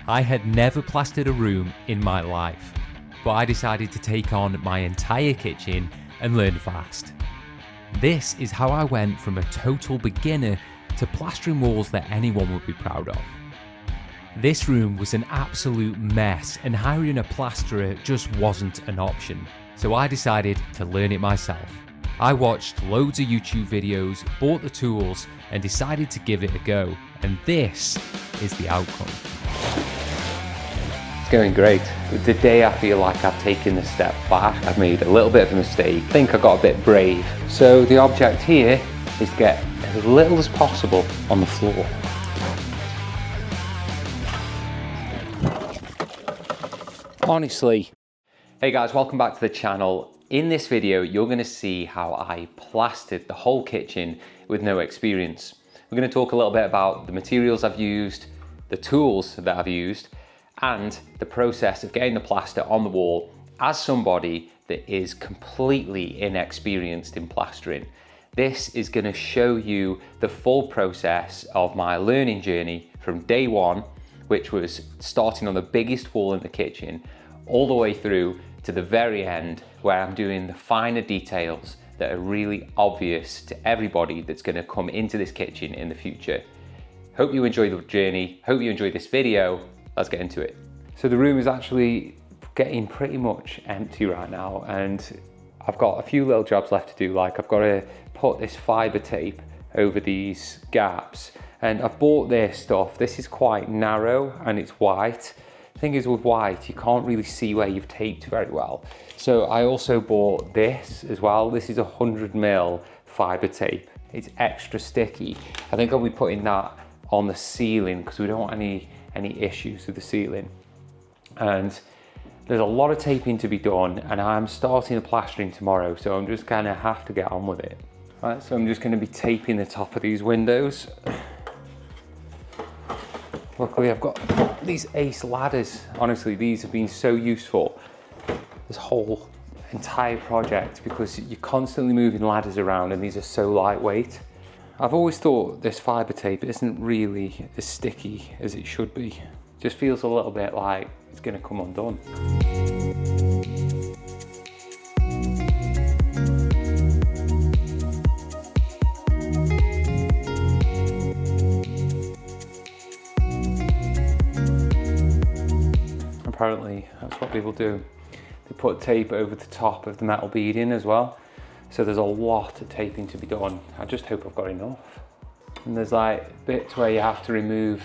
I had never plastered a room in my life, but I decided to take on my entire kitchen and learn fast. This is how I went from a total beginner to plastering walls that anyone would be proud of. This room was an absolute mess and hiring a plasterer just wasn't an option, so I decided to learn it myself. I watched loads of YouTube videos, bought the tools and decided to give it a go, and this is the outcome. It's going great. Today I feel like I've taken a step back. I've made a little bit of a mistake. I think I got a bit brave. So the object here is to get as little as possible on the floor. Honestly. Hey guys, welcome back to the channel. In this video, you're going to see how I plastered the whole kitchen with no experience. We're going to talk a little bit about the materials I've used, the tools that I've used, and the process of getting the plaster on the wall as somebody that is completely inexperienced in plastering. This is going to show you the full process of my learning journey from day one, which was starting on the biggest wall in the kitchen, all the way through to the very end where I'm doing the finer details that are really obvious to everybody that's going to come into this kitchen in the future. Hope you enjoy the journey, hope you enjoy this video. Let's get into it. So the room is actually getting pretty much empty right now, and I've got a few little jobs left to do. Like I've got to put this fiber tape over these gaps, and I've bought this stuff. This is quite narrow and it's white. The thing is with white, you can't really see where you've taped very well. So I also bought this as well. This is 100mm fiber tape. It's extra sticky. I think I'll be putting that on the ceiling because we don't want any issues with the ceiling. And there's a lot of taping to be done, and I'm starting the plastering tomorrow, so I'm just gonna have to get on with it. Right, so I'm just gonna be taping the top of these windows. Luckily I've got these Ace ladders. Honestly, these have been so useful, this whole entire project, because you're constantly moving ladders around and these are so lightweight. I've always thought this fiber tape isn't really as sticky as it should be. It just feels a little bit like it's gonna come undone. Apparently that's what people do. They put tape over the top of the metal beading as well. So there's a lot of taping to be done. I just hope I've got enough. And there's like bits where you have to remove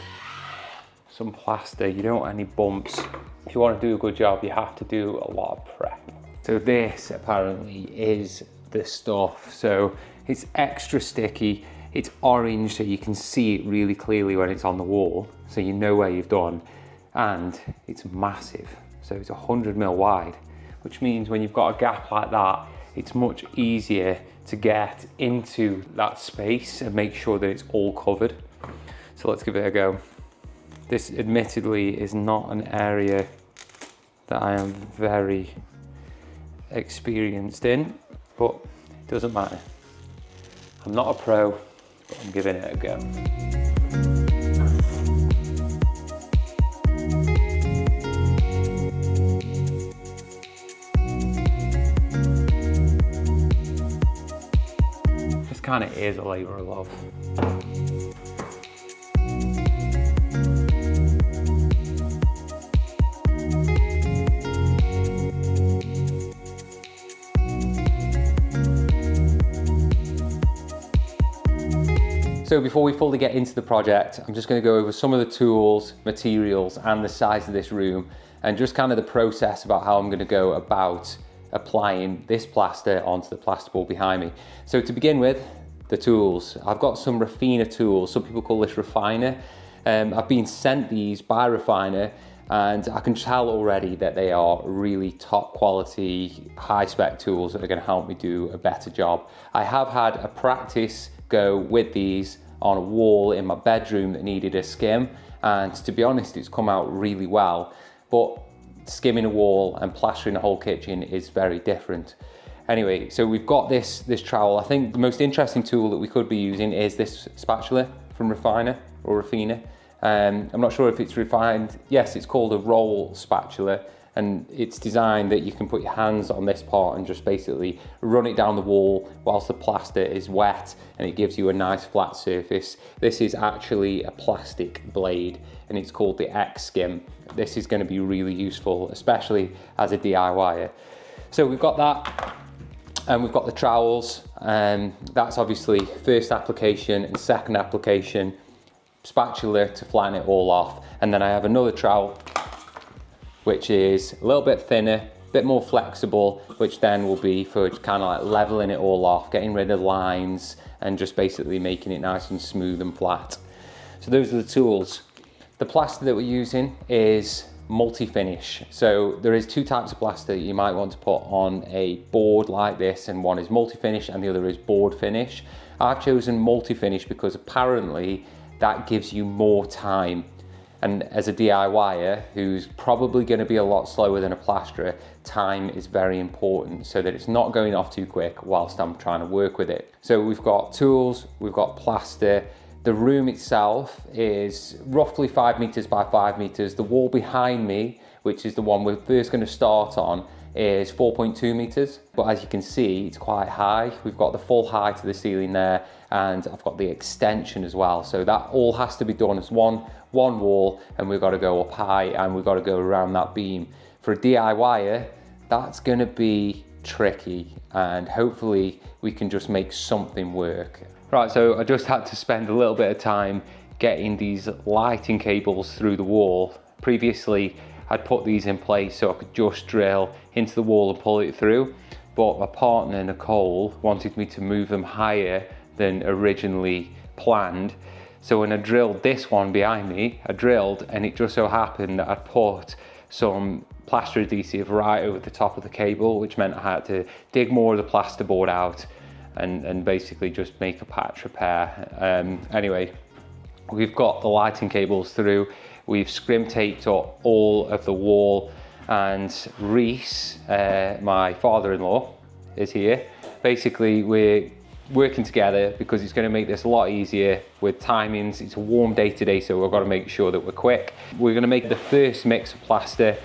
some plaster. You don't want any bumps. If you want to do a good job, you have to do a lot of prep. So this apparently is the stuff. So it's extra sticky. It's orange, so you can see it really clearly when it's on the wall. So you know where you've done. And it's massive. So it's 100mm wide, which means when you've got a gap like that, it's much easier to get into that space and make sure that it's all covered. So let's give it a go. This admittedly is not an area that I am very experienced in, but it doesn't matter. I'm not a pro, but I'm giving it a go. Kind of is a labor of love. So before we fully get into the project, I'm just going to go over some of the tools, materials, and the size of this room, and just kind of the process about how I'm going to go about applying this plaster onto the plasterboard behind me. So to begin with, the tools. I've got some refiner tools. Some people call this refiner. I've been sent these by refiner, and I can tell already that they are really top quality, high spec tools that are going to help me do a better job. I have had a practice go with these on a wall in my bedroom that needed a skim, and to be honest, it's come out really well. But skimming a wall and plastering a whole kitchen is very different. Anyway, so we've got this trowel. I think the most interesting tool that we could be using is this spatula from Refiner or Raffina. I'm not sure if it's refined. Yes, it's called a roll spatula, and it's designed that you can put your hands on this part and just basically run it down the wall whilst the plaster is wet, and it gives you a nice flat surface. This is actually a plastic blade and it's called the X-Skim. This is going to be really useful, especially as a DIYer. So we've got that, and we've got the trowels, and that's obviously first application and second application, spatula to flatten it all off. And then I have another trowel which is a little bit thinner, a bit more flexible, which then will be for kind of like leveling it all off, getting rid of lines and just basically making it nice and smooth and flat. So those are the tools. The plaster that we're using is multi-finish. So there is two types of plaster that you might want to put on a board like this, and one is multi-finish and the other is board finish. I've chosen multi-finish because apparently that gives you more time. And as a DIYer who's probably going to be a lot slower than a plasterer, time is very important so that it's not going off too quick whilst I'm trying to work with it. So we've got tools, we've got plaster. The room itself is roughly 5 meters by 5 meters. The wall behind me, which is the one we're first going to start on, is 4.2 meters. But as you can see, it's quite high. We've got the full height of the ceiling there, and I've got the extension as well. So that all has to be done as one wall, and we've got to go up high and we've got to go around that beam. For a DIYer, that's going to be tricky, and hopefully we can just make something work. Right, so I just had to spend a little bit of time getting these lighting cables through the wall. Previously, I'd put these in place so I could just drill into the wall and pull it through, but my partner, Nicole, wanted me to move them higher than originally planned. So when I drilled this one behind me, I drilled, and it just so happened that I'd put some plaster adhesive right over the top of the cable, which meant I had to dig more of the plasterboard out and basically just make a patch repair. Anyway, we've got the lighting cables through, we've scrim taped up all of the wall, and Reese, my father-in-law, is here. Basically, we're working together because it's going to make this a lot easier with timings. It's a warm day today, so we've got to make sure that we're quick. We're going to make the first mix of plaster,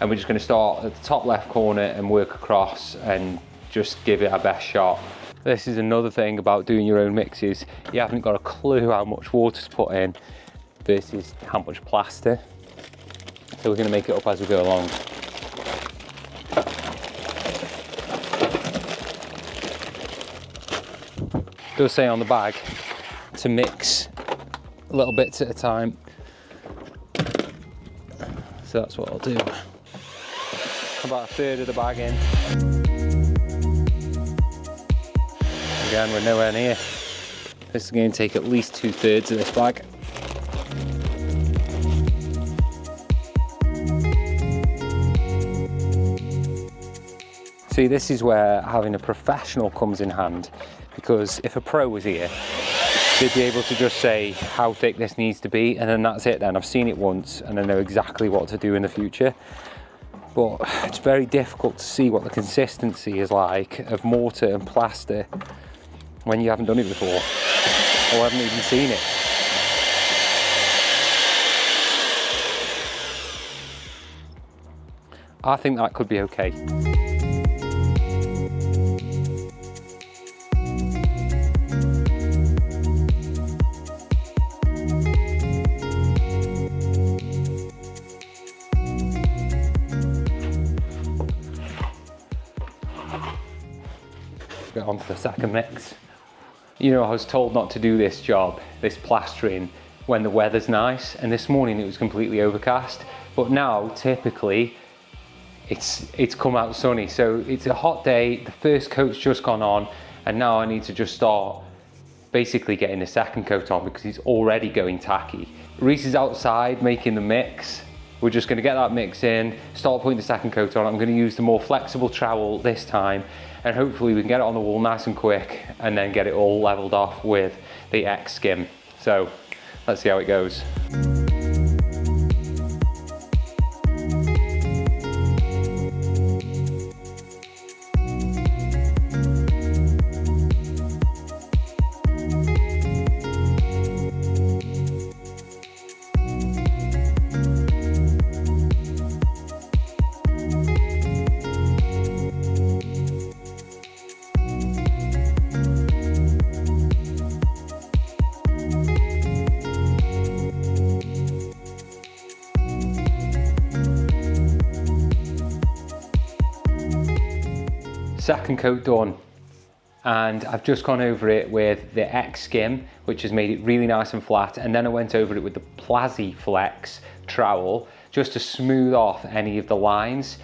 and we're just going to start at the top left corner and work across and just give it our best shot. This is another thing about doing your own mixes. You haven't got a clue how much water to put in versus how much plaster. So we're going to make it up as we go along. It does say on the bag to mix little bits at a time. So that's what I'll do. About a third of the bag in. Again, we're nowhere near. This is going to take at least 2/3 of this bag. See, this is where having a professional comes in hand, because if a pro was here, they'd be able to just say how thick this needs to be, and then that's it then. I've seen it once and I know exactly what to do in the future. But it's very difficult to see what the consistency is like of mortar and plaster when you haven't done it before or haven't even seen it. I think that could be okay. Get on to the second mix. You know, I was told not to do this job, this plastering, when the weather's nice, and this morning it was completely overcast. But now, typically, it's come out sunny, so it's a hot day, the first coat's just gone on, and now I need to just start basically getting the second coat on because it's already going tacky. Reese is outside making the mix. We're just gonna get that mix in, start putting the second coat on. I'm gonna use the more flexible trowel this time, and hopefully we can get it on the wall nice and quick and then get it all leveled off with the X-Skim. So let's see how it goes. second coat done, and I've just gone over it with the X Skim, which has made it really nice and flat, and then I went over it with the Plazzy Flex trowel just to smooth off any of the lines.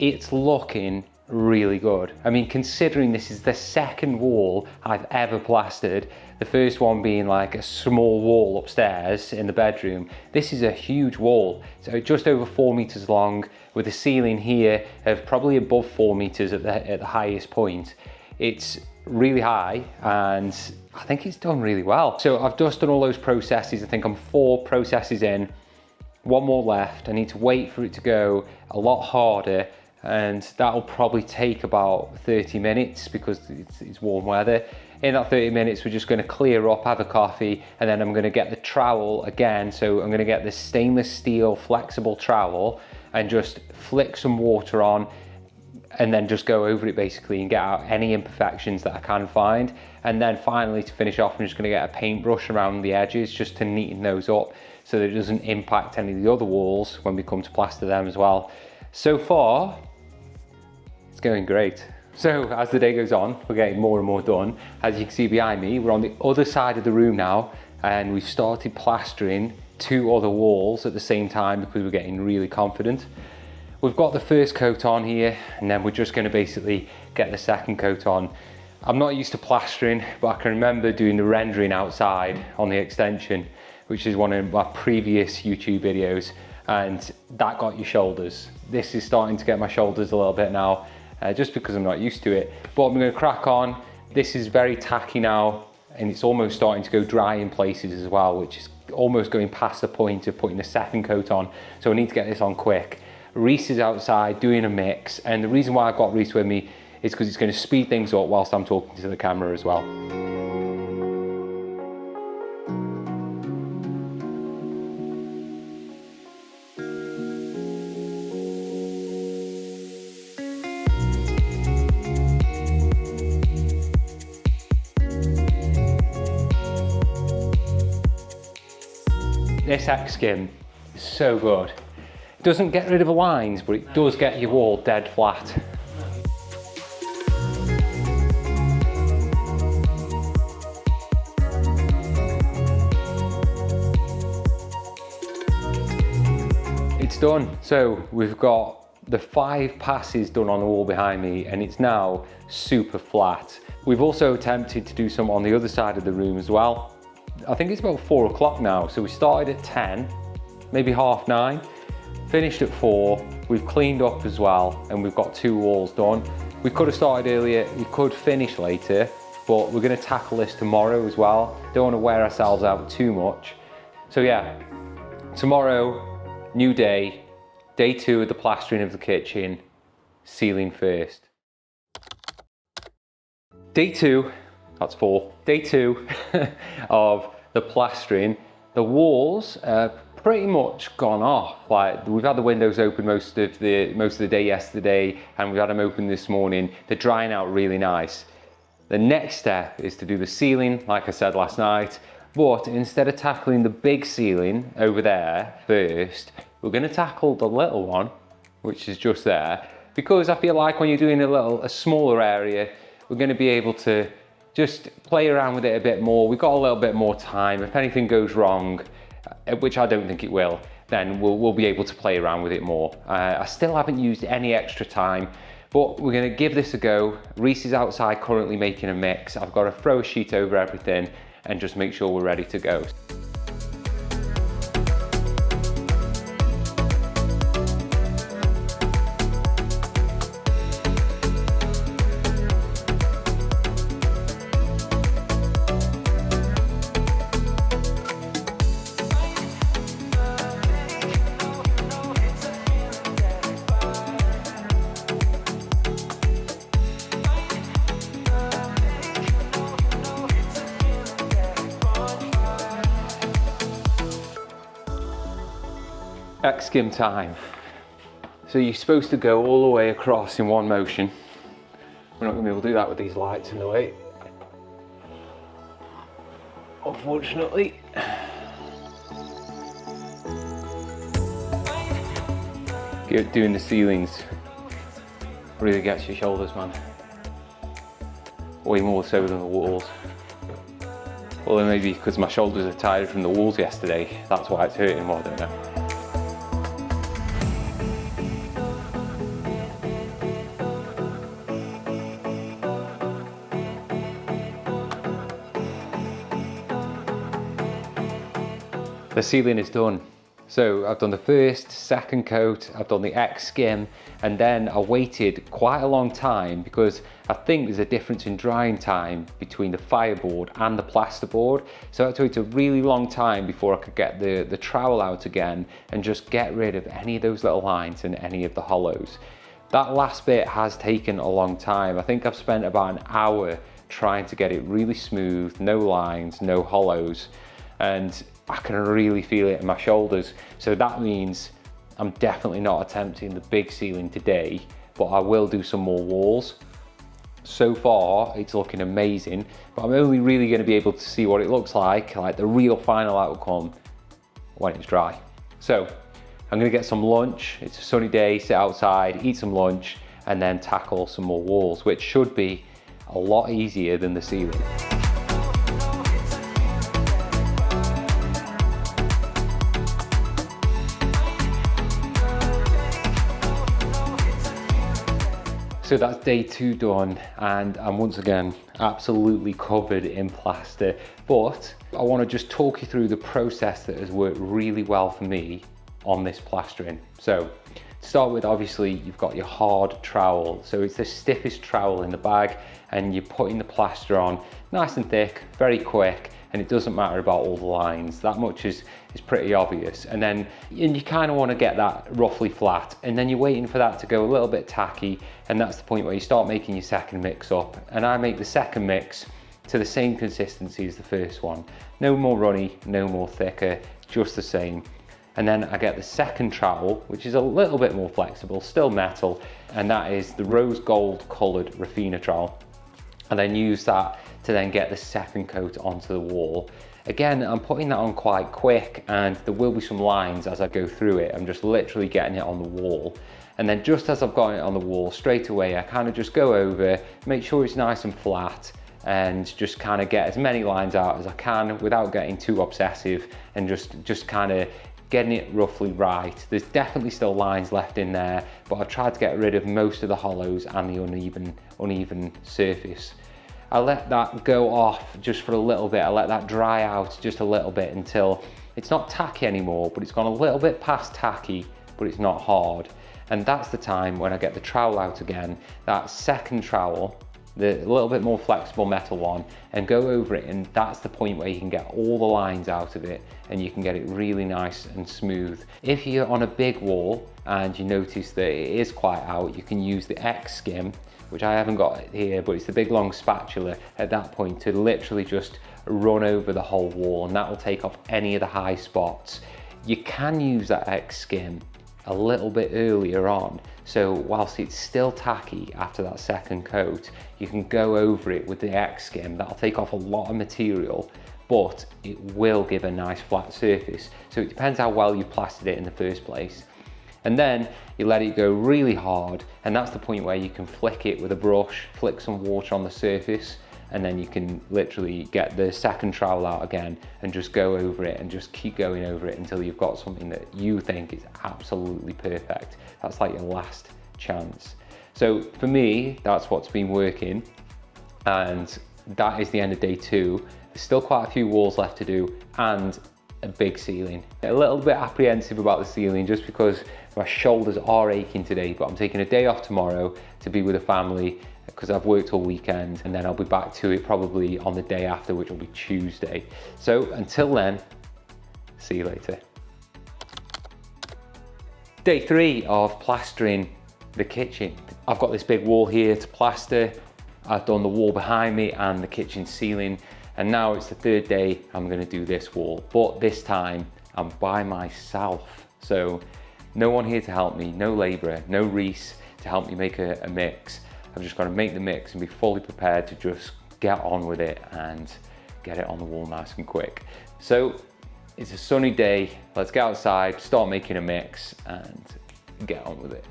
It's looking really good. I mean, considering this is the second wall I've ever plastered, the first one being like a small wall upstairs in the bedroom, this is a huge wall. So just over 4 meters long, with a ceiling here of probably above 4 meters at the highest point. It's really high, and I think it's done really well. So I've just done all those processes. I think I'm 4 processes in, 1 more left. I need to wait for it to go a lot harder, and that'll probably take about 30 minutes because it's warm weather. In that 30 minutes, we're just gonna clear up, have a coffee, and then I'm gonna get the trowel again. So I'm gonna get this stainless steel flexible trowel and just flick some water on, and then just go over it basically and get out any imperfections that I can find. And then finally, to finish off, I'm just gonna get a paintbrush around the edges just to neaten those up so that it doesn't impact any of the other walls when we come to plaster them as well. So far, it's going great. So as the day goes on, we're getting more and more done. As you can see behind me, we're on the other side of the room now, and we've started plastering 2 other walls at the same time because we're getting really confident. We've got the first coat on here, and then we're just going to basically get the second coat on. I'm not used to plastering, but I can remember doing the rendering outside on the extension, which is one of my previous YouTube videos, and that got your shoulders. This is starting to get my shoulders a little bit now, just because I'm not used to it. But I'm going to crack on. This is very tacky now, and it's almost starting to go dry in places as well, which is almost going past the point of putting the second coat on. So I need to get this on quick. Reese is outside doing a mix, and the reason why I've got Reese with me is because it's going to speed things up whilst I'm talking to the camera as well. This X Skim is so good. It doesn't get rid of the lines, but it does get your wall dead flat. It's done. So we've got the 5 passes done on the wall behind me, and it's now super flat. We've also attempted to do some on the other side of the room as well. I think it's about 4 o'clock now. So we started at 10, maybe 9:30, finished at 4. We've cleaned up as well, and we've got 2 walls done. We could have started earlier, we could finish later, but we're gonna tackle this tomorrow as well. Don't wanna wear ourselves out too much. So yeah, tomorrow, new day, day 2 of the plastering of the kitchen, ceiling first. Day 2, that's 4. Day 2 of the plastering. The walls have pretty much gone off. Like, we've had the windows open most of the day yesterday, and we've had them open this morning. They're drying out really nice. The next step is to do the ceiling, like I said last night. But instead of tackling the big ceiling over there first, we're going to tackle the little one, which is just there, because I feel like when you're doing a smaller area, we're going to be able to just play around with it a bit more. We've got a little bit more time. If anything goes wrong, which I don't think it will, then we'll be able to play around with it more. I still haven't used any extra time, but we're going to give this a go. Reese is outside currently making a mix. I've got to throw a sheet over everything and just make sure we're ready to go. X Skim time. So you're supposed to go all the way across in one motion. We're not going to be able to do that with these lights in the way, unfortunately. Doing the ceilings really gets your shoulders, man. way more so than the walls. Although maybe because my shoulders are tired from the walls yesterday, that's why it's hurting more, I don't know. The ceiling is done. So I've done the first, second coat, I've done the X skim, and then I waited quite a long time because I think there's a difference in drying time between the fireboard and the plasterboard. So I had to wait a really long time before I could get the trowel out again and just get rid of any of those little lines and any of the hollows. That last bit has taken a long time. I think I've spent about an hour trying to get it really smooth, no lines, no hollows, and I can really feel it in my shoulders. So that means I'm definitely not attempting the big ceiling today, but I will do some more walls. So far, it's looking amazing, but I'm only really going to be able to see what it looks like the real final outcome, when it's dry. So I'm going to get some lunch. It's a sunny day, sit outside, eat some lunch, and then tackle some more walls, which should be a lot easier than the ceiling. So that's day 2 done, and I'm once again absolutely covered in plaster, but I want to just talk you through the process that has worked really well for me on this plastering. So to start with, obviously you've got your hard trowel, so it's the stiffest trowel in the bag, and you're putting the plaster on nice and thick, very quick, and it doesn't matter about all the lines. That much is pretty obvious. And you kind of want to get that roughly flat, and then you're waiting for that to go a little bit tacky, and that's the point where you start making your second mix up. And I make the second mix to the same consistency as the first one. No more runny, no more thicker, just the same. And then I get the second trowel, which is a little bit more flexible, still metal, and that is the rose gold coloured Raffina trowel. And then use that to then get the second coat onto the wall. Again, I'm putting that on quite quick, and there will be some lines as I go through it. I'm just literally getting it on the wall. And then just as I've got it on the wall, straight away, I kind of just go over, make sure it's nice and flat, and just kind of get as many lines out as I can without getting too obsessive, and just kind of getting it roughly right. There's definitely still lines left in there, but I've tried to get rid of most of the hollows and the uneven surface. I let that go off just for a little bit. I let that dry out just a little bit until it's not tacky anymore, but it's gone a little bit past tacky, but it's not hard. And that's the time when I get the trowel out again, that second trowel, the little bit more flexible metal one, and go over it, and that's the point where you can get all the lines out of it and you can get it really nice and smooth. If you're on a big wall and you notice that it is quite out, you can use the X skim, which I haven't got here, but it's the big long spatula at that point to literally just run over the whole wall, and that will take off any of the high spots. You can use that X skim a little bit earlier on, so whilst it's still tacky after that second coat, you can go over it with the X skim. That'll take off a lot of material, but it will give a nice flat surface. So it depends how well you plastered it in the first place. And then you let it go really hard, and that's the point where you can flick it with a brush, flick some water on the surface, and then you can literally get the second trowel out again and just go over it and just keep going over it until you've got something that you think is absolutely perfect. That's like your last chance. So for me, that's what's been working, and that is the end of day 2. There's still quite a few walls left to do and a big ceiling. A little bit apprehensive about the ceiling just because my shoulders are aching today, but I'm taking a day off tomorrow to be with the family because I've worked all weekend, and then I'll be back to it probably on the day after, which will be Tuesday. So until then, see you later. Day 3 of plastering the kitchen. I've got this big wall here to plaster. I've done the wall behind me and the kitchen ceiling, and now it's the 3rd day I'm going to do this wall, but this time I'm by myself. So no one here to help me, no labourer, no Reese to help me make a mix. I've just got to make the mix and be fully prepared to just get on with it and get it on the wall nice and quick. So it's a sunny day, let's get outside, start making a mix and get on with it.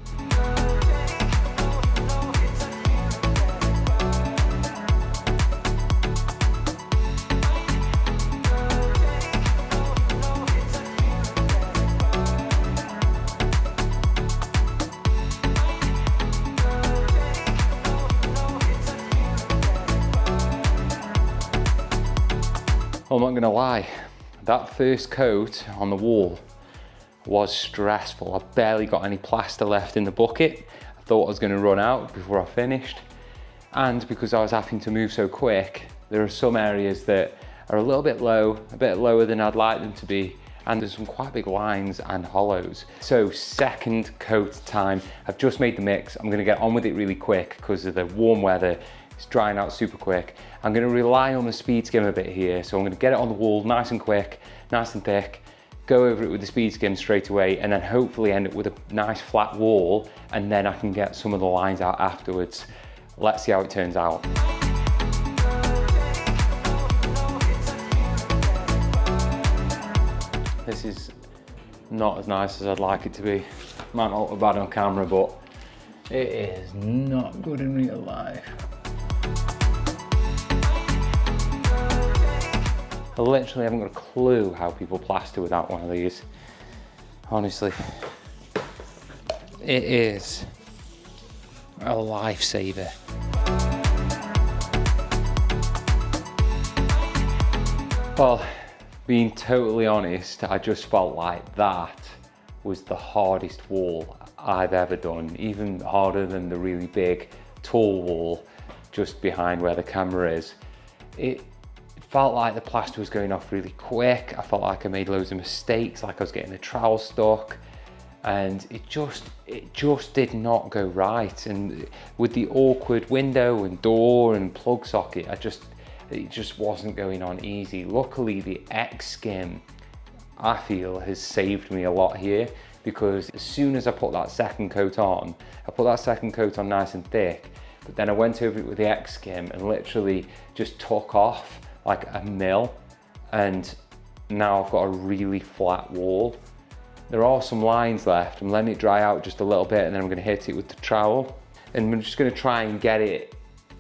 Well, I'm not gonna lie, that first coat on the wall was stressful. I barely got any plaster left in the bucket. I thought I was gonna run out before I finished. And because I was having to move so quick, there are some areas that are a little bit low, a bit lower than I'd like them to be, and there's some quite big lines and hollows. So second coat time. I've just made the mix. I'm gonna get on with it really quick because of the warm weather. It's drying out super quick. I'm gonna rely on the speed skim a bit here. So I'm gonna get it on the wall nice and quick, nice and thick, go over it with the speed skim straight away, and then hopefully end up with a nice flat wall, and then I can get some of the lines out afterwards. Let's see how it turns out. This is not as nice as I'd like it to be. Might not look bad on camera, but it is not good in real life. I literally haven't got a clue how people plaster without one of these. Honestly, it is a lifesaver. Well, being totally honest, I just felt like that was the hardest wall I've ever done, even harder than the really big, tall wall just behind where the camera is. It felt like the plaster was going off really quick. I felt like I made loads of mistakes, like I was getting the trowel stuck, and it just did not go right. And with the awkward window and door and plug socket, it just wasn't going on easy. Luckily, the X skim, I feel, has saved me a lot here, because as soon as I put that second coat on, I put that second coat on nice and thick, but then I went over it with the X skim and literally just took off like a mil, and now I've got a really flat wall. There are some lines left. I'm letting it dry out just a little bit, and then I'm gonna hit it with the trowel, and I'm just gonna try and get it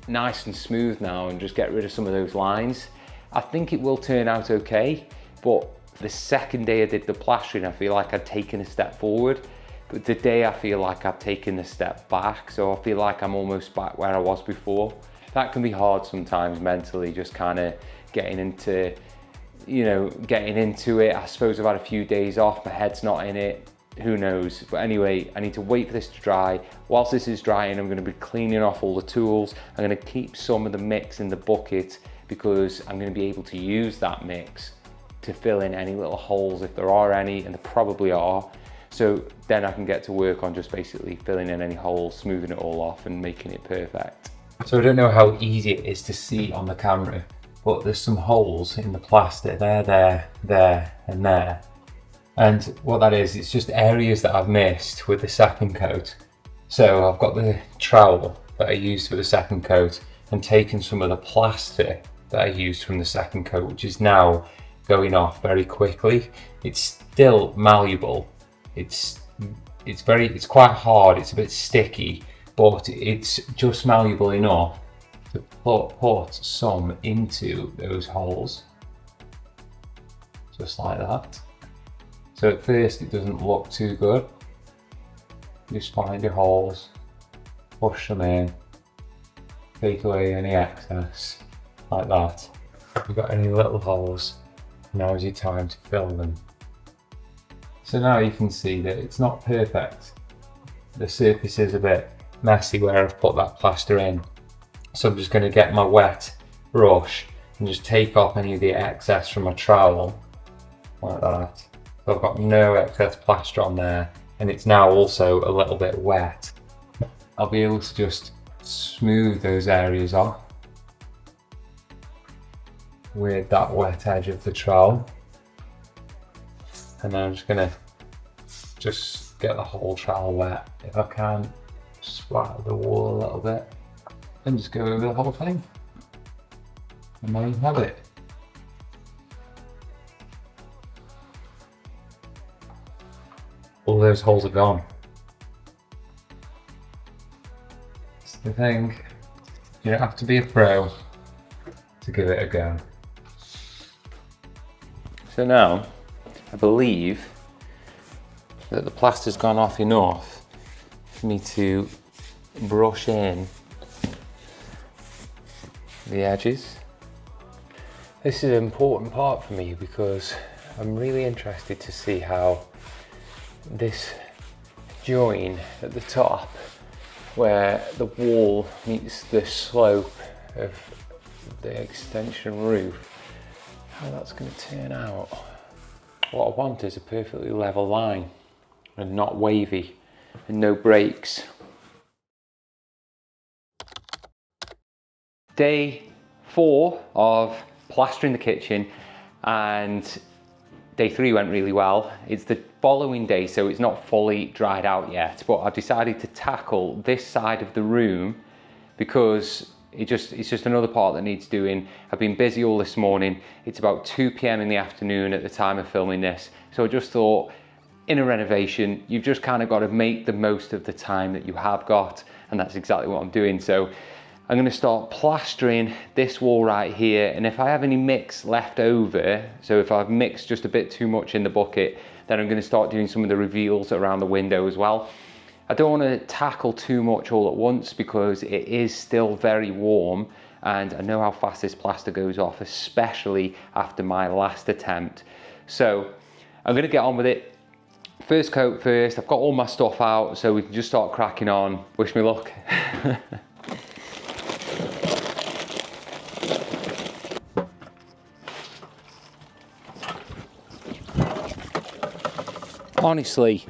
nice and smooth now and just get rid of some of those lines. I think it will turn out okay, but the second day I did the plastering, I feel like I'd taken a step forward, but today I feel like I've taken a step back, so I feel like I'm almost back where I was before. That can be hard sometimes mentally, just kind of getting into it. I suppose I've had a few days off, my head's not in it, who knows. But anyway, I need to wait for this to dry. Whilst this is drying, I'm going to be cleaning off all the tools. I'm going to keep some of the mix in the bucket, because I'm going to be able to use that mix to fill in any little holes if there are any, and there probably are. So then I can get to work on just basically filling in any holes, smoothing it all off and making it perfect. So I don't know how easy it is to see on the camera, but there's some holes in the plaster, there, and there. And what that is, it's just areas that I've missed with the second coat. So I've got the trowel that I used for the second coat and taken some of the plaster that I used from the second coat, which is now going off very quickly. It's still malleable. It's quite hard, it's a bit sticky, but it's just malleable enough to put some into those holes, just like that. So at first it doesn't look too good. Just find your holes, push them in, take away any excess, like that. If you've got any little holes, now's your time to fill them. So now you can see that it's not perfect. The surface is a bit messy where I've put that plaster in. So I'm just going to get my wet brush and just take off any of the excess from my trowel, like that. So I've got no excess plaster on there, and it's now also a little bit wet. I'll be able to just smooth those areas off with that wet edge of the trowel. And then I'm just gonna get the whole trowel wet. If I can, splatter the wall a little bit, and just go over the whole thing. And there you have it. All those holes are gone. That's the thing. You don't have to be a pro to give it a go. So now, I believe that the plaster's gone off enough for me to brush in the edges. This is an important part for me because I'm really interested to see how this join at the top, where the wall meets the slope of the extension roof, how that's going to turn out. What I want is a perfectly level line and not wavy and no breaks. Day 4 of plastering the kitchen, and day 3 went really well. It's the following day, so it's not fully dried out yet, but I've decided to tackle this side of the room because it's just another part that needs doing. I've been busy all this morning. It's about 2 p.m. in the afternoon at the time of filming this, so I just thought, in a renovation, you've just kind of got to make the most of the time that you have got, and that's exactly what I'm doing. So I'm going to start plastering this wall right here, and if I have any mix left over, so if I've mixed just a bit too much in the bucket, then I'm going to start doing some of the reveals around the window as well. I don't want to tackle too much all at once because it is still very warm, and I know how fast this plaster goes off, especially after my last attempt. So I'm going to get on with it. First coat first. I've got all my stuff out, so we can just start cracking on. Wish me luck. Honestly,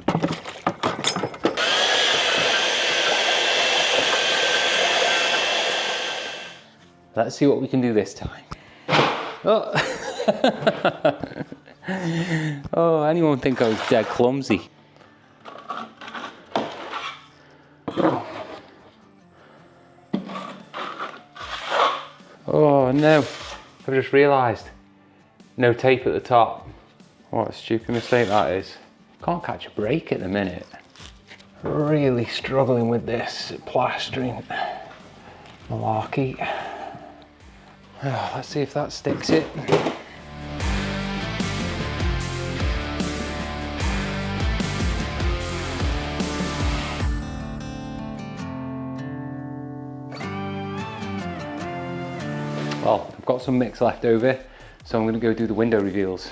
let's see what we can do this time. Oh, oh, anyone think I was dead clumsy? Oh no, I've just realised, no tape at the top. What a stupid mistake that is. Can't catch a break at the minute. Really struggling with this plastering malarkey. Oh, let's see if that sticks it. Well, I've got some mix left over, so I'm going to go do the window reveals.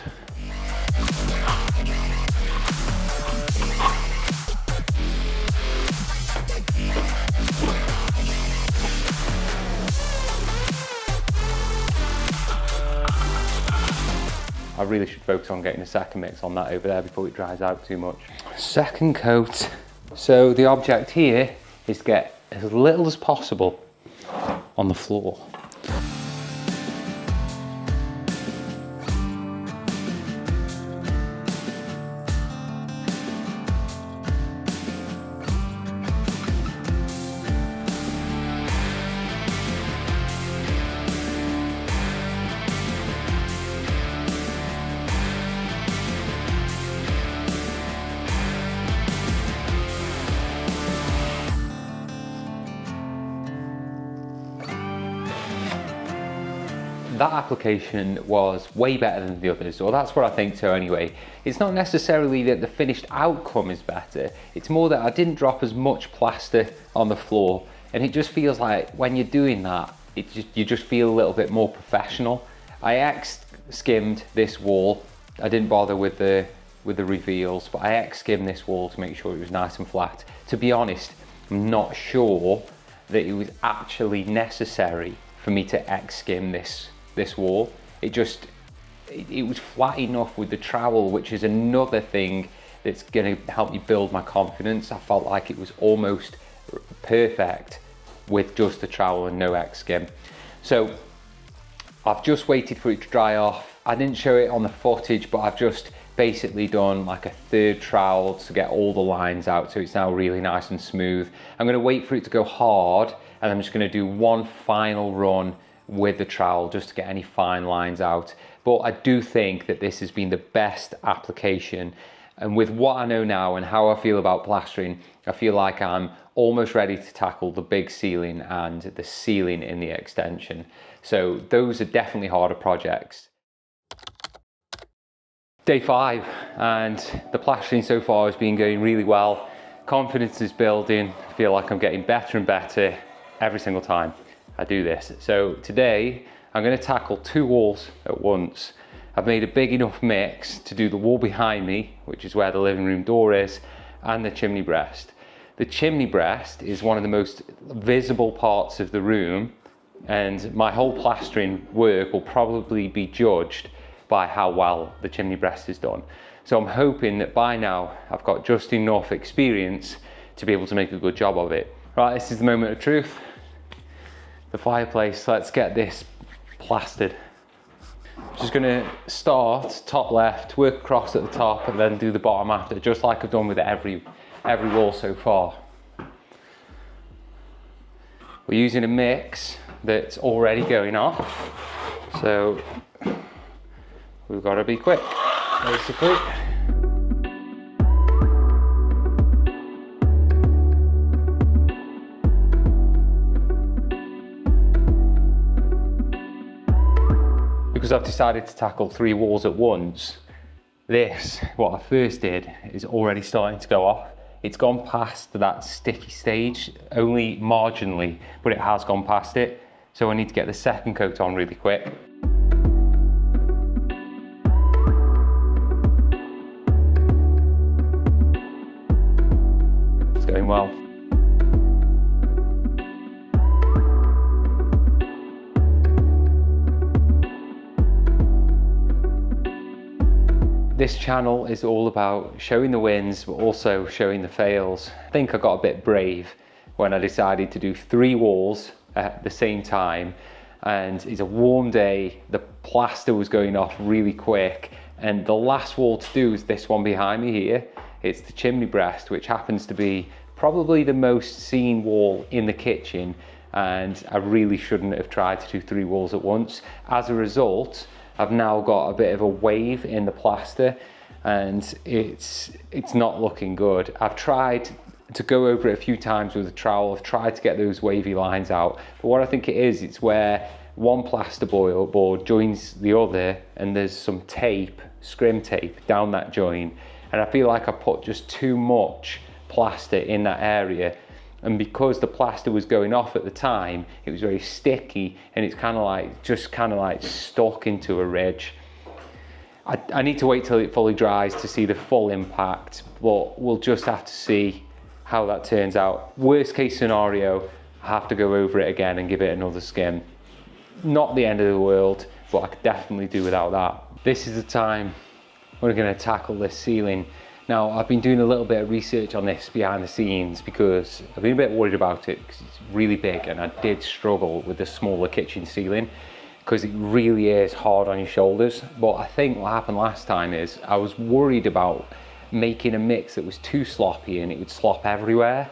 I really should focus on getting a second mix on that over there before it dries out too much. Second coat. So the object here is to get as little as possible on the floor. That application was way better than the others, or that's what I think so anyway. It's not necessarily that the finished outcome is better, it's more that I didn't drop as much plaster on the floor, and it just feels like when you're doing that, you just feel a little bit more professional. I skimmed this wall. I didn't bother with the reveals, but I skimmed this wall to make sure it was nice and flat. To be honest, I'm not sure that it was actually necessary for me to skim this wall. It was flat enough with the trowel, which is another thing that's going to help me build my confidence. I felt like it was almost perfect with just the trowel and no skim. So I've just waited for it to dry off. I didn't show it on the footage, but I've just basically done like a third trowel to get all the lines out, so it's now really nice and smooth. I'm going to wait for it to go hard, and I'm just going to do one final run with the trowel just to get any fine lines out. But I do think that this has been the best application, and with what I know now and how I feel about plastering, I feel like I'm almost ready to tackle the big ceiling and the ceiling in the extension. So those are definitely harder projects. Day 5, and the plastering so far has been going really well. Confidence is building. I feel like I'm getting better and better every single time I do this. So today I'm going to tackle 2 walls at once. I've made a big enough mix to do the wall behind me, which is where the living room door is, and the chimney breast. The chimney breast is one of the most visible parts of the room, and my whole plastering work will probably be judged by how well the chimney breast is done. So I'm hoping that by now I've got just enough experience to be able to make a good job of it. Right, this is the moment of truth. The fireplace, let's get this plastered. Just gonna start top left, work across at the top, and then do the bottom after, just like I've done with every wall so far. We're using a mix that's already going off, so we've got to be quick, basically. Because I've decided to tackle 3 walls at once, this, what I first did, is already starting to go off. It's gone past that sticky stage, only marginally, but it has gone past it. So I need to get the second coat on really quick. It's going well. This channel is all about showing the wins, but also showing the fails. I think I got a bit brave when I decided to do 3 walls at the same time, and it's a warm day, the plaster was going off really quick, and the last wall to do is this one behind me here. It's the chimney breast, which happens to be probably the most seen wall in the kitchen, and I really shouldn't have tried to do 3 walls at once. As a result, I've now got a bit of a wave in the plaster, and it's not looking good. I've tried to go over it a few times with a trowel. I've tried to get those wavy lines out, but what I think it is, it's where one plaster board joins the other, and there's some tape, scrim tape down that joint, and I feel like I put just too much plaster in that area. And because the plaster was going off at the time, it was very sticky, and it's kind of like stuck into a ridge. I need to wait till it fully dries to see the full impact, but we'll just have to see how that turns out. Worst case scenario, I have to go over it again and give it another skim. Not the end of the world, but I could definitely do without that. This is the time we're going to tackle this ceiling. Now, I've been doing a little bit of research on this behind the scenes because I've been a bit worried about it because it's really big, and I did struggle with the smaller kitchen ceiling because it really is hard on your shoulders. But I think what happened last time is I was worried about making a mix that was too sloppy and it would slop everywhere.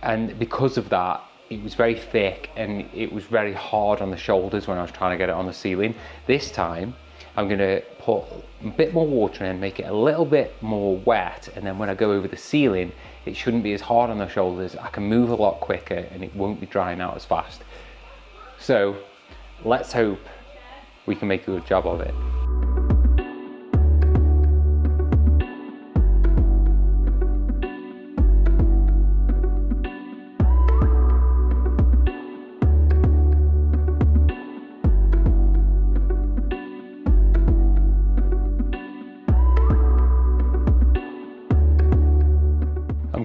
And because of that, it was very thick and it was very hard on the shoulders when I was trying to get it on the ceiling. This time, I'm gonna put a bit more water in, make it a little bit more wet, and then when I go over the ceiling, it shouldn't be as hard on the shoulders. I can move a lot quicker and it won't be drying out as fast. So let's hope we can make a good job of it.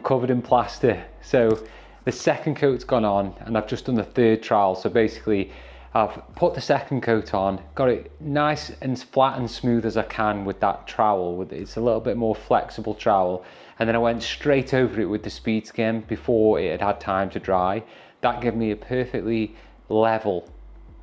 Covered in plaster, so the second coat's gone on and I've just done the 3rd trowel. So basically I've put the second coat on, got it nice and flat and smooth as I can with that trowel. It's a little bit more flexible trowel, and then I went straight over it with the speed skim before it had time to dry. That gave me a perfectly level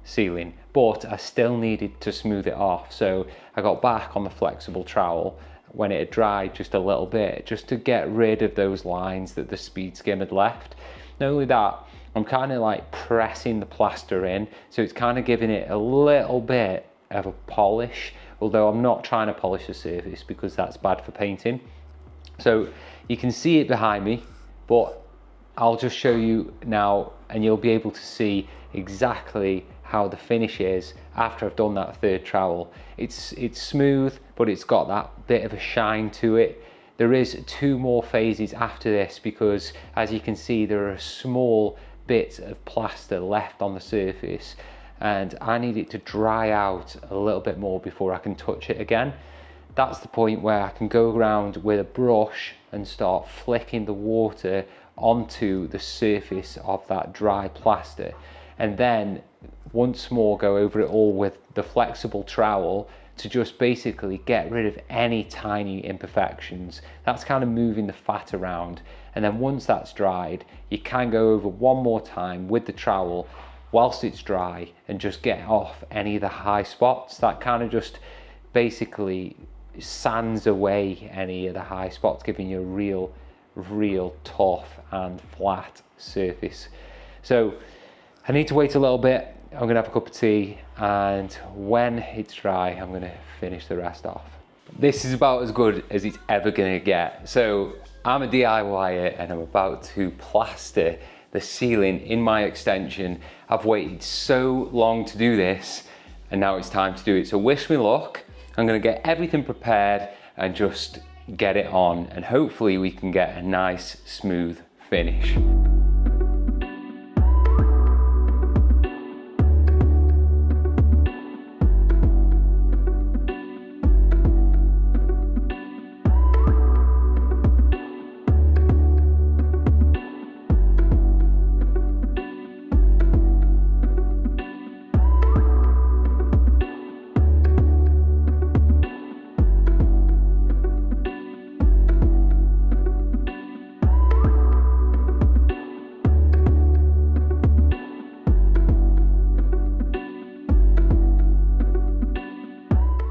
ceiling, but I still needed to smooth it off, so I got back on the flexible trowel when it had dried just a little bit, just to get rid of those lines that the speed skim had left. Not only that, I'm kind of like pressing the plaster in, so it's kind of giving it a little bit of a polish, although I'm not trying to polish the surface because that's bad for painting. So you can see it behind me, but I'll just show you now and you'll be able to see exactly how the finish is after I've done that 3rd trowel. It's smooth, but it's got that bit of a shine to it. There is 2 more phases after this because, as you can see, there are small bits of plaster left on the surface, and I need it to dry out a little bit more before I can touch it again. That's the point where I can go around with a brush and start flicking the water onto the surface of that dry plaster, and then once more go over it all with the flexible trowel to just basically get rid of any tiny imperfections. That's kind of moving the fat around, and then once that's dried, you can go over one more time with the trowel whilst it's dry and just get off any of the high spots. That kind of just basically sands away any of the high spots, giving you a real tough and flat surface. So I need to wait a little bit. I'm gonna have a cup of tea, and when it's dry, I'm gonna finish the rest off. This is about as good as it's ever gonna get. So I'm a DIYer and I'm about to plaster the ceiling in my extension. I've waited so long to do this, and now it's time to do it. So wish me luck. I'm gonna get everything prepared and just get it on, and hopefully we can get a nice smooth finish.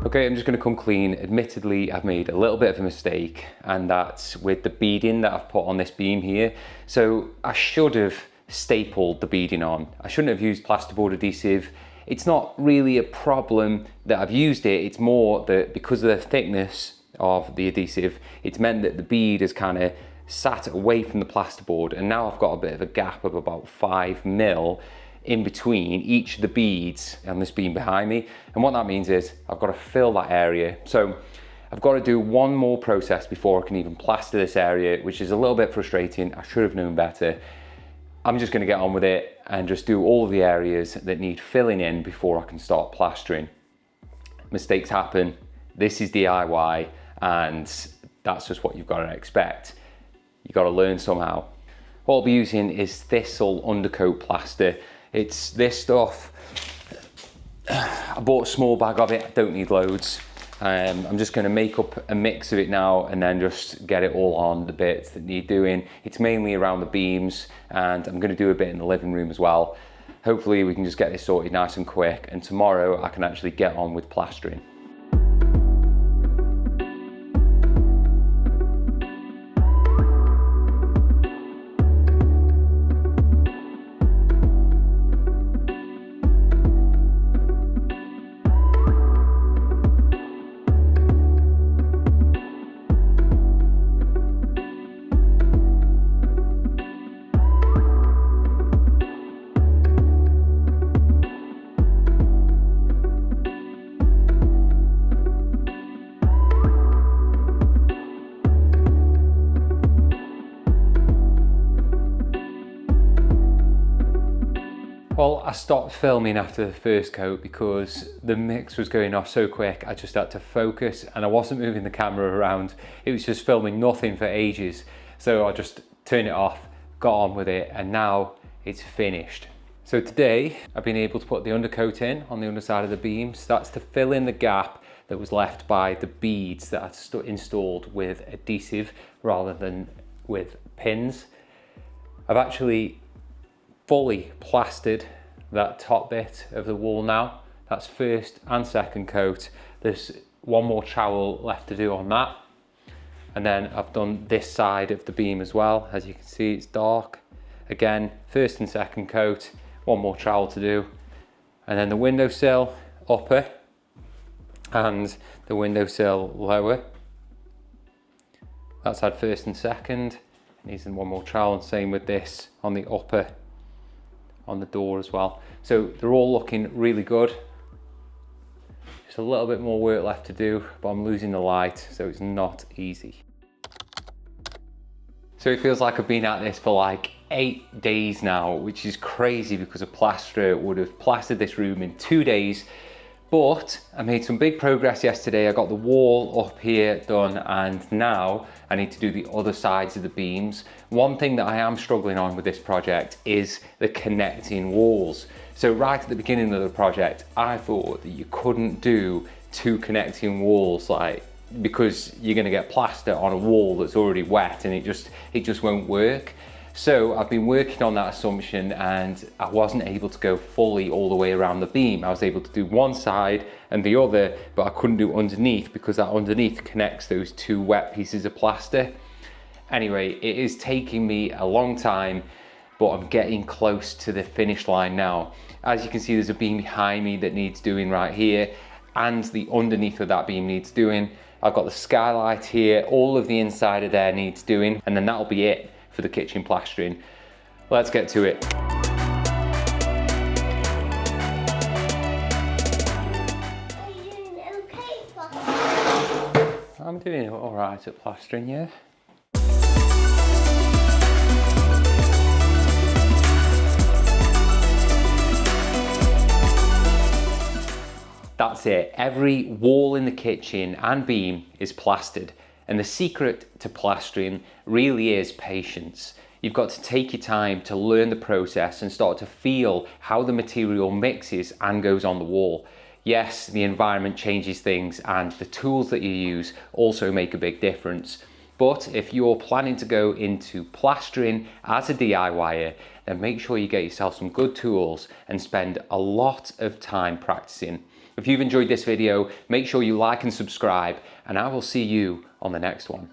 Okay, I'm just gonna come clean. Admittedly, I've made a little bit of a mistake, and that's with the beading that I've put on this beam here. So I should have stapled the beading on. I shouldn't have used plasterboard adhesive. It's not really a problem that I've used it. It's more that because of the thickness of the adhesive, it's meant that the bead has kind of sat away from the plasterboard, and now I've got a bit of a gap of about 5 mil in between each of the beads on this beam behind me. And what that means is I've got to fill that area. So I've got to do one more process before I can even plaster this area, which is a little bit frustrating. I should have known better. I'm just going to get on with it and just do all of the areas that need filling in before I can start plastering. Mistakes happen. This is DIY, and that's just what you've got to expect. You've got to learn somehow. What I'll be using is Thistle undercoat plaster. It's this stuff. I bought a small bag of it, I don't need loads. I'm just gonna make up a mix of it now and then just get it all on the bits that need doing. It's mainly around the beams, and I'm gonna do a bit in the living room as well. Hopefully we can just get this sorted nice and quick, and tomorrow I can actually get on with plastering. Well, I stopped filming after the first coat because the mix was going off so quick. I just had to focus, and I wasn't moving the camera around. It was just filming nothing for ages. So I just turned it off, got on with it, and now it's finished. So today I've been able to put the undercoat in on the underside of the beams. That's to fill in the gap that was left by the beads that I installed with adhesive rather than with pins. I've actually fully plastered that top bit of the wall now. That's first and second coat. There's one more trowel left to do on that. And then I've done this side of the beam as well. As you can see, it's dark. Again, first and second coat, one more trowel to do. And then the windowsill upper and the windowsill lower. That's had first and second. Needs one more trowel, and same with this on the upper, on the door as well. So they're all looking really good. Just a little bit more work left to do, but I'm losing the light, so it's not easy. So it feels like I've been at this for like 8 days now, which is crazy because a plasterer would have plastered this room in 2 days. But I made some big progress yesterday. I got the wall up here done, and now I need to do the other sides of the beams. One thing that I am struggling on with this project is the connecting walls. So right at the beginning of the project, I thought that you couldn't do 2 connecting walls, like, because you're gonna get plaster on a wall that's already wet and it just won't work. So I've been working on that assumption, and I wasn't able to go fully all the way around the beam. I was able to do one side and the other, but I couldn't do underneath because that underneath connects those 2 wet pieces of plaster. Anyway, it is taking me a long time, but I'm getting close to the finish line now. As you can see, there's a beam behind me that needs doing right here, and the underneath of that beam needs doing. I've got the skylight here, all of the inside of there needs doing, and then that'll be it for the kitchen plastering. Let's get to it. Are you doing okay, Plastering? I'm doing all right at plastering, yeah. That's it. Every wall in the kitchen and beam is plastered. And the secret to plastering really is patience. You've got to take your time to learn the process and start to feel how the material mixes and goes on the wall. Yes, the environment changes things, and the tools that you use also make a big difference. But if you're planning to go into plastering as a DIYer, then make sure you get yourself some good tools and spend a lot of time practicing. If you've enjoyed this video, make sure you like and subscribe, and I will see you on the next one.